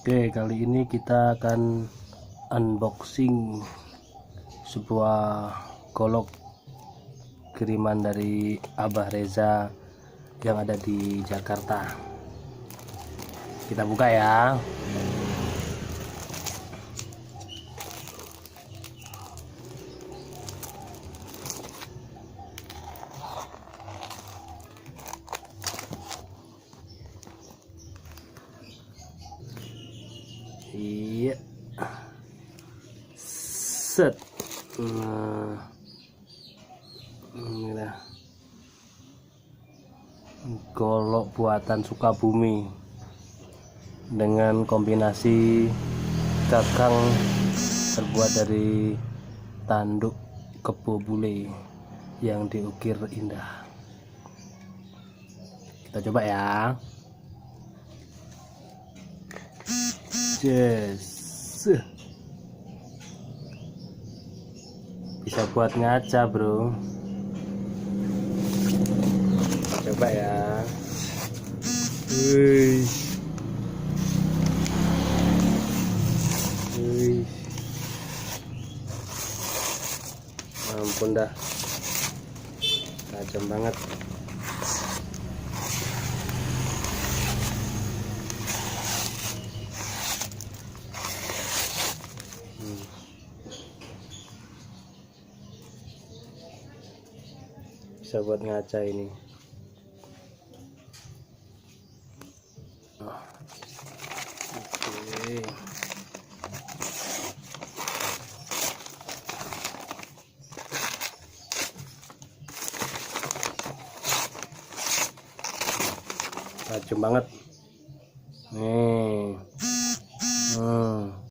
Oke, kali ini kita akan unboxing sebuah golok kiriman dari Abah Reza yang ada di Jakarta. Kita buka ya. Iya, set. Nah, inilah golok buatan Sukabumi dengan kombinasi gagang terbuat dari tanduk kebo bule yang diukir indah. Kita coba ya. Yes, bisa buat ngaca bro. Coba ya. Wih, wih, ampun dah, tajam banget. Bisa buat ngaca ini. Oke. Tajam banget nih.